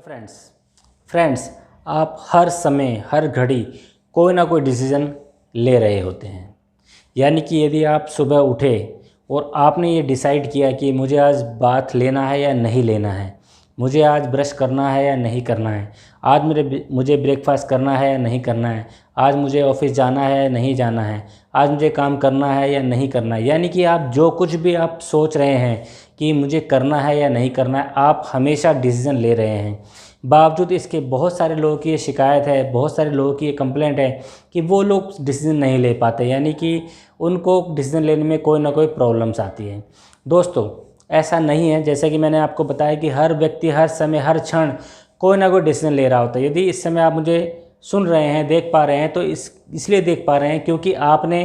Friends आप हर समय हर घड़ी कोई ना कोई डिसीज़न ले रहे होते हैं। यानी कि यदि आप सुबह उठे और आपने ये डिसाइड किया कि मुझे आज बाथ लेना है या नहीं लेना है, मुझे आज ब्रश करना है या नहीं करना है, आज मुझे ब्रेकफास्ट करना है या नहीं करना है, आज मुझे ऑफिस जाना है या नहीं जाना है, आज मुझे काम करना है या नहीं करना है। यानी कि आप जो कुछ भी आप सोच रहे हैं कि मुझे करना है या नहीं करना है, आप हमेशा डिसीज़न ले रहे हैं। बावजूद इसके बहुत सारे लोगों की ये शिकायत है, बहुत सारे लोगों की ये कंप्लेंट है कि वो लोग डिसीज़न नहीं ले पाते, यानी कि उनको डिसीज़न लेने में कोई ना कोई प्रॉब्लम्स आती है। दोस्तों ऐसा नहीं है, जैसा कि मैंने आपको बताया कि हर व्यक्ति हर समय हर क्षण कोई ना कोई डिसीज़न ले रहा होता है। यदि इस समय आप मुझे सुन रहे हैं, देख पा रहे हैं, तो इसलिए देख पा रहे हैं क्योंकि आपने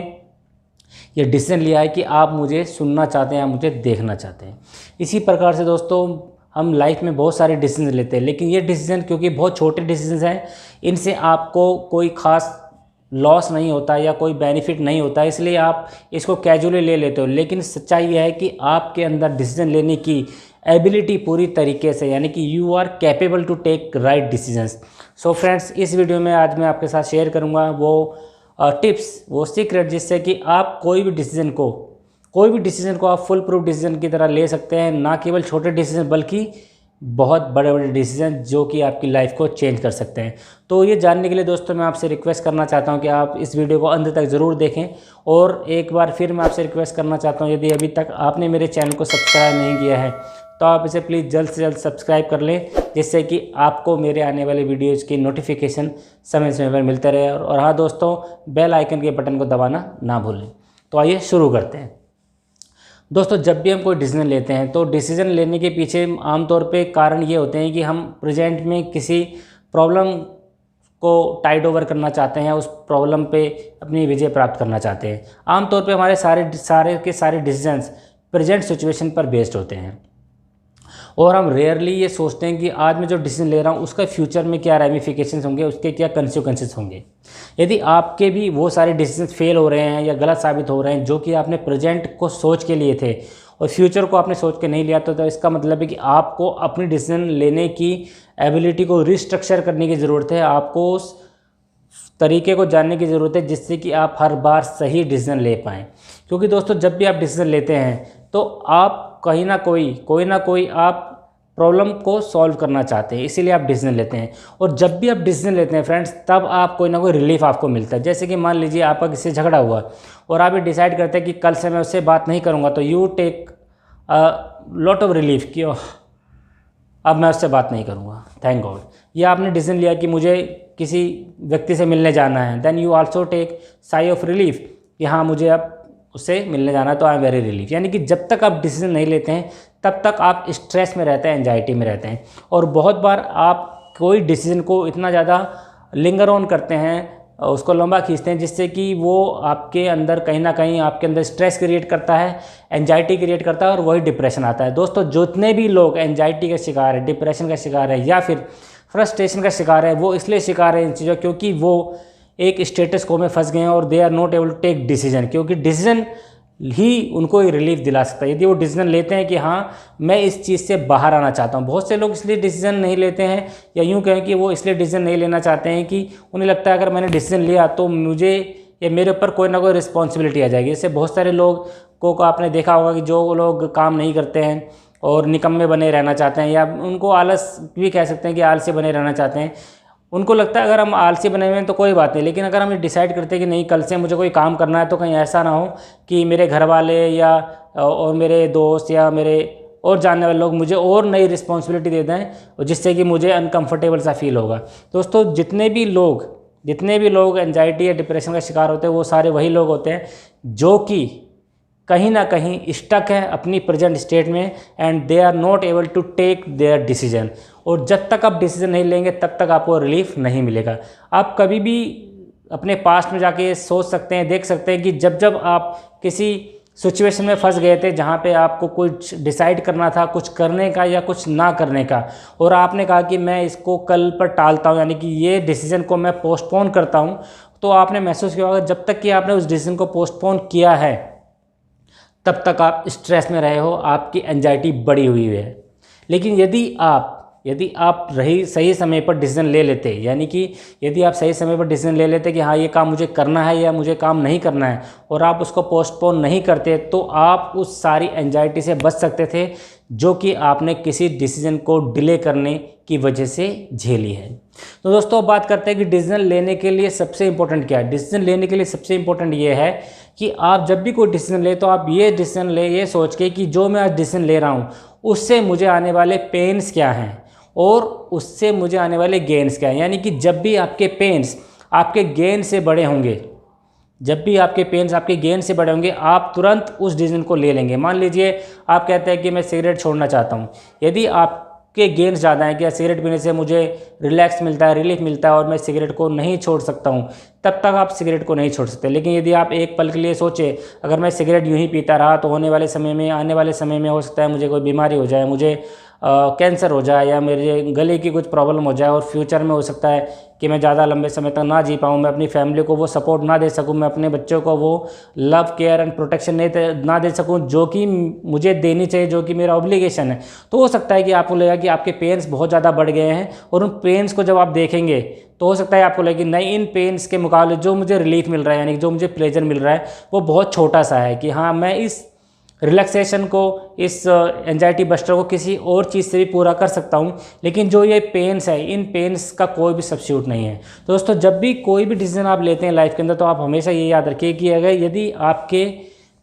ये डिसीज़न लिया है कि आप मुझे सुनना चाहते हैं, आप मुझे देखना चाहते हैं। इसी प्रकार से दोस्तों हम लाइफ में बहुत सारे डिसीजन लेते हैं, लेकिन ये डिसीजन क्योंकि बहुत छोटे डिसीजन हैं, इनसे आपको कोई ख़ास लॉस नहीं होता या कोई बेनिफिट नहीं होता, इसलिए आप इसको कैजुअली ले लेते हो। लेकिन सच्चाई यह है कि आपके अंदर डिसीजन लेने की एबिलिटी पूरी तरीके से, यानी कि you are capable to take right decisions. So friends, इस वीडियो में आज मैं आपके साथ शेयर करूँगा वो टिप्स, वो सीक्रेट, जिससे कि आप कोई भी डिसीजन को आप फुल प्रूफ डिसीजन की तरह ले सकते हैं। ना केवल छोटे डिसीजन बल्कि बहुत बड़े बड़े डिसीजन जो कि आपकी लाइफ को चेंज कर सकते हैं। तो ये जानने के लिए दोस्तों मैं आपसे रिक्वेस्ट करना चाहता हूं कि आप इस वीडियो को अंत तक ज़रूर देखें। और एक बार फिर मैं आपसे रिक्वेस्ट करना चाहता हूं, यदि अभी तक आपने मेरे चैनल को सब्सक्राइब नहीं किया है तो आप इसे प्लीज़ जल्द से जल्द सब्सक्राइब कर लें, जिससे कि आपको मेरे आने वाले वीडियोज़ की नोटिफिकेशन समय समय पर मिलते रहे। और हाँ दोस्तों, बेल आइकन के बटन को दबाना ना भूलें। तो आइए शुरू करते हैं। दोस्तों जब भी हम कोई डिसीज़न लेते हैं तो डिसीज़न लेने के पीछे आमतौर पे कारण ये होते हैं कि हम प्रेजेंट में किसी प्रॉब्लम को टाइड ओवर करना चाहते हैं, उस प्रॉब्लम पे अपनी विजय प्राप्त करना चाहते हैं। आमतौर पे हमारे सारे डिसीजंस प्रेजेंट सिचुएशन पर बेस्ड होते हैं और हम रेयरली ये सोचते हैं कि आज मैं जो डिसीजन ले रहा हूँ उसका फ्यूचर में क्या रेमिफिकेशंस होंगे, उसके क्या कंसिक्वेंसेस होंगे। यदि आपके भी वो सारे डिसीजन फेल हो रहे हैं या गलत साबित हो रहे हैं जो कि आपने प्रेजेंट को सोच के लिए थे और फ्यूचर को आपने सोच के नहीं लिया, तो इसका मतलब है कि आपको अपनी डिसीजन लेने की एबिलिटी को रिस्ट्रक्चर करने की ज़रूरत है। आपको उस तरीके को जानने की ज़रूरत है जिससे कि आप हर बार सही डिसीजन ले पाएँ। क्योंकि दोस्तों जब भी आप डिसीजन लेते हैं तो आप कहीं ना कोई ना कोई आप प्रॉब्लम को सॉल्व करना चाहते हैं, इसीलिए आप डिसीजन लेते हैं। और जब भी आप डिसीजन लेते हैं फ्रेंड्स, तब आप कोई ना कोई रिलीफ आपको मिलता है। जैसे कि मान लीजिए आपका किसी से झगड़ा हुआ और आप ये डिसाइड करते हैं कि कल से मैं उससे बात नहीं करूँगा, तो you take lot of relief कि अब मैं उससे बात नहीं करूँगा, थैंक गॉड। या आपने डिसीजन लिया कि मुझे किसी व्यक्ति से मिलने जाना है, then you also take sigh of relief कि हाँ मुझे अब उससे मिलने जाना है, तो आई एम वेरी रिलीफ। यानी कि जब तक आप डिसीजन नहीं लेते हैं तब तक आप स्ट्रेस में रहते हैं, एंजाइटी में रहते हैं। और बहुत बार आप कोई डिसीजन को इतना ज़्यादा लिंगर ऑन करते हैं, उसको लंबा खींचते हैं, जिससे कि वो आपके अंदर कहीं ना कहीं आपके अंदर स्ट्रेस क्रिएट करता है, एंजाइटी क्रिएट करता है और वही डिप्रेशन आता है। दोस्तों जितने भी लोग एंजाइटी का शिकार है, डिप्रेशन का शिकार है या फिर फ्रस्ट्रेशन का शिकार है, वो इसलिए शिकार है इन चीज़ों क्योंकि वो एक स्टेटस को में फंस गए हैं और they are not able to take decision. क्योंकि डिसीजन ही उनको एक रिलीफ दिला सकता है। यदि वो डिसीजन लेते हैं कि हाँ मैं इस चीज़ से बाहर आना चाहता हूँ। बहुत से लोग इसलिए डिसीजन नहीं लेते हैं, या यूँ कहें कि वो इसलिए डिसीजन नहीं लेना चाहते हैं कि उन्हें लगता है अगर मैंने डिसीजन लिया तो मुझे या मेरे ऊपर कोई ना कोई रिस्पॉन्सिबिलिटी आ जाएगी। इससे बहुत सारे लोग को आपने देखा होगा कि जो लोग काम नहीं करते हैं और निकम्मे बने रहना चाहते हैं, या उनको आलस भी कह सकते हैं कि आलसी बने रहना चाहते हैं, उनको लगता है अगर हम आलसी बने हुए हैं तो कोई बात नहीं। लेकिन अगर हम डिसाइड करते हैं कि नहीं कल से मुझे कोई काम करना है, तो कहीं ऐसा ना हो कि मेरे घर वाले या और मेरे दोस्त या मेरे और जानने वाले लोग मुझे और नई रिस्पॉन्सिबिलिटी दे दें और जिससे कि मुझे अनकंफर्टेबल सा फील होगा। दोस्तों जितने भी लोग एंजाइटी या डिप्रेशन का शिकार होते हैं वो सारे वही लोग होते हैं जो कि कहीं ना कहीं स्टक है अपनी प्रेजेंट स्टेट में and they are not able to take their decision. और जब तक आप डिसीजन नहीं लेंगे तब तक आपको रिलीफ नहीं मिलेगा। आप कभी भी अपने पास्ट में जाके सोच सकते हैं, देख सकते हैं कि जब आप किसी सिचुएशन में फंस गए थे जहाँ पे आपको कुछ डिसाइड करना था, कुछ करने का या कुछ ना करने का, और आपने कहा कि मैं इसको कल पर टालता हूँ, यानी कि ये डिसीजन को मैं पोस्टपोन करता हूँ, तो आपने महसूस किया होगा जब तक कि आपने उस डिसीजन को पोस्टपोन किया है तब तक आप स्ट्रेस में रहे हो, आपकी एंजाइटी बढ़ी हुई है। लेकिन यदि आप सही समय पर डिसीजन ले लेते, यानी कि यदि आप सही समय पर डिसीजन ले लेते कि हाँ ये काम मुझे करना है या मुझे काम नहीं करना है, और आप उसको पोस्टपोन नहीं करते, तो आप उस सारी एंजाइटी से बच सकते थे जो कि आपने किसी डिसीजन को डिले करने की वजह से झेली है। तो दोस्तों बात करते हैं कि डिसीजन लेने के लिए सबसे इंपॉर्टेंट क्या है। डिसीजन लेने के लिए सबसे इंपॉर्टेंट ये है कि आप जब भी कोई डिसीजन ले तो आप ये डिसीजन ले ये सोच के कि जो मैं आज डिसीजन ले रहा हूँ उससे मुझे आने वाले पेन्स क्या हैं और उससे मुझे आने वाले गेन्स क्या हैं। यानी कि जब भी आपके पेन्स आपके गेन से बड़े होंगे, जब भी आपके पेन्स आपके गेन से बड़े होंगे, आप तुरंत उस डिसीजन को ले लेंगे। मान लीजिए आप कहते हैं कि मैं सिगरेट छोड़ना चाहता हूँ। यदि आपके गेन्स ज़्यादा हैं कि सिगरेट पीने से मुझे रिलैक्स मिलता है, रिलीफ मिलता है और मैं सिगरेट को नहीं छोड़ सकता हूँ, तब तक आप सिगरेट को नहीं छोड़ सकते। लेकिन यदि आप एक पल के लिए सोचे अगर मैं सिगरेट यूँ ही पीता रहा तो आने वाले समय में हो सकता है मुझे कोई बीमारी हो जाए, मुझे कैंसर हो जाए या मेरे गले की कुछ प्रॉब्लम हो जाए, और फ्यूचर में हो सकता है कि मैं ज़्यादा लंबे समय तक ना जी पाऊँ, मैं अपनी फैमिली को वो सपोर्ट ना दे सकूँ, मैं अपने बच्चों को वो लव केयर एंड प्रोटेक्शन ना दे सकूँ जो कि मुझे देनी चाहिए, जो कि मेरा ऑब्लिगेशन है। तो हो सकता है कि आपको लगेगा कि आपके पेन्स बहुत ज़्यादा बढ़ गए हैं, और उन पेन्स को जब आप देखेंगे तो हो सकता है आपको लगे कि नहीं, इन पेन्स के मुकाबले जो मुझे रिलीफ मिल रहा है, यानी जो मुझे प्लेजर मिल रहा है वो बहुत छोटा सा है, कि हाँ मैं इस रिलैक्सेशन को, इस एंजाइटी बस्टर को किसी और चीज़ से भी पूरा कर सकता हूँ। लेकिन जो ये पेन्स है, इन पेन्स का कोई भी सब्स्टिट्यूट नहीं है। तो दोस्तों जब भी कोई भी डिसीजन आप लेते हैं लाइफ के अंदर, तो आप हमेशा ये याद रखिए कि यदि आपके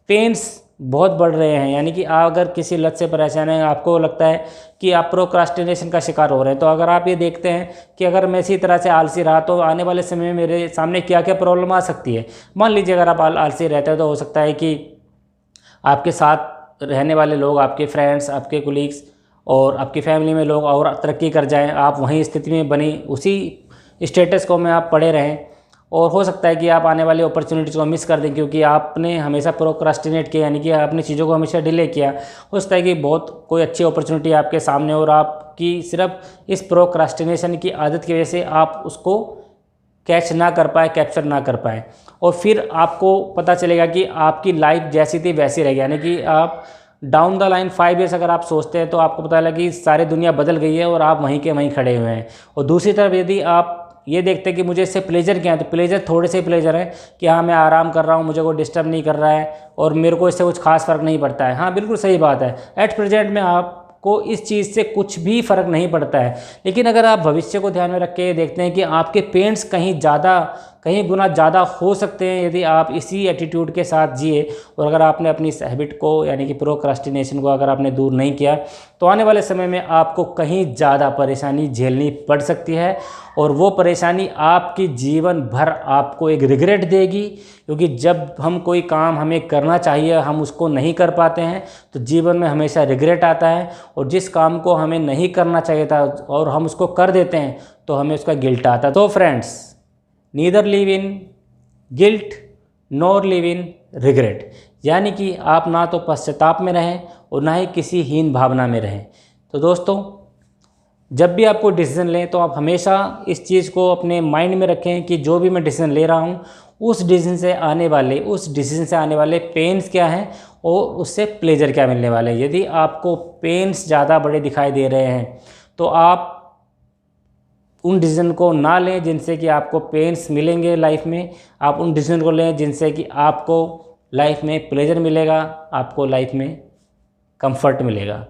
पेन्स बहुत बढ़ रहे हैं, यानी कि आप अगर किसी लत से परेशान हैं, आपको लगता है कि आप प्रोक्रास्टिनेशन का शिकार हो रहे हैं, तो अगर आप ये देखते हैं कि अगर मैं इसी तरह से आलसी रहा तो आने वाले समय में मेरे सामने क्या क्या प्रॉब्लम आ सकती है। मान लीजिए अगर आप आलसी रहते हैं तो हो सकता है कि आपके साथ रहने वाले लोग, आपके फ्रेंड्स, आपके कोलीग्स और आपकी फैमिली में लोग और तरक्की कर जाएं, आप वहीं स्थिति में बनी उसी स्टेटस को में आप पड़े रहें, और हो सकता है कि आप आने वाली अपॉर्चुनिटीज़ को मिस कर दें क्योंकि आपने हमेशा प्रोक्रास्टिनेट किया, यानी कि आपने चीज़ों को हमेशा डिले किया। हो सकता है कि बहुत कोई अच्छी अपॉर्चुनिटी आपके सामने और आपकी सिर्फ इस प्रोक्रास्टिनेशन की आदत की वजह से आप उसको कैच ना कर पाए, कैप्चर ना कर पाए, और फिर आपको पता चलेगा कि आपकी लाइफ जैसी थी वैसी रहेगी। यानी कि आप डाउन द लाइन 5 ईयर्स अगर आप सोचते हैं तो आपको पता लगा कि सारी दुनिया बदल गई है और आप वहीं के वहीं खड़े हुए हैं। और दूसरी तरफ यदि आप ये देखते हैं कि मुझे इससे प्लेजर क्या है, तो प्लेजर थोड़े से प्लेजर है कि हाँ मैं आराम कर रहा हूँ, मुझे कोई डिस्टर्ब नहीं कर रहा है और मेरे को इससे कुछ खास फ़र्क नहीं पड़ता है। हाँ बिल्कुल सही बात है, एट प्रेजेंट में आपको इस चीज़ से कुछ भी फ़र्क नहीं पड़ता है। लेकिन अगर आप भविष्य को ध्यान में रख के देखते हैं कि आपके पेन्स कहीं गुना ज़्यादा हो सकते हैं यदि आप इसी एटीट्यूड के साथ जिए, और अगर आपने अपनी इस हैबिट को यानी कि प्रोक्रास्टिनेशन को अगर आपने दूर नहीं किया, तो आने वाले समय में आपको कहीं ज़्यादा परेशानी झेलनी पड़ सकती है, और वो परेशानी आपकी जीवन भर आपको एक रिग्रेट देगी। क्योंकि जब हम कोई काम हमें करना चाहिए हम उसको नहीं कर पाते हैं तो जीवन में हमेशा रिग्रेट आता है, और जिस काम को हमें नहीं करना चाहिए था और हम उसको कर देते हैं तो हमें उसका गिल्ट आता है। तो friends, neither live in guilt nor live in regret, यानी कि आप ना तो पश्चाताप में रहें और ना ही किसी हीन भावना में रहें। तो दोस्तों जब भी आप कोई डिसीज़न लें तो आप हमेशा इस चीज़ को अपने माइंड में रखें कि जो भी मैं डिसीज़न ले रहा हूँ उस डिसीज़न से आने वाले पेन्स क्या हैं और उससे प्लेजर क्या मिलने वाले हैं। यदि आपको पेन्स ज़्यादा बड़े दिखाई दे रहे हैं तो आप उन डिसीजन को ना लें जिनसे कि आपको पेन्स मिलेंगे लाइफ में। आप उन डिसीजन को लें जिनसे कि आपको लाइफ में प्लेजर मिलेगा, आपको लाइफ में कंफर्ट मिलेगा।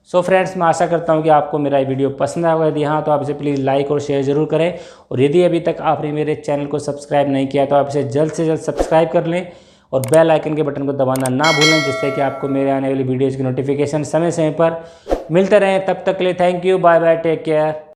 सो फ्रेंड्स, मैं आशा करता हूं कि आपको मेरा वीडियो पसंद आएगा। यदि हाँ तो आप इसे प्लीज़ लाइक और शेयर ज़रूर करें, और यदि अभी तक आपने मेरे चैनल को सब्सक्राइब नहीं किया तो आप इसे जल्द से जल्द सब्सक्राइब कर लें और बेल आइकन के बटन को दबाना ना भूलें, जिससे कि आपको मेरे आने वाली वीडियोज़ की नोटिफिकेशन समय समय पर मिलते रहें। तब तक के लिए thank you, bye bye, take care.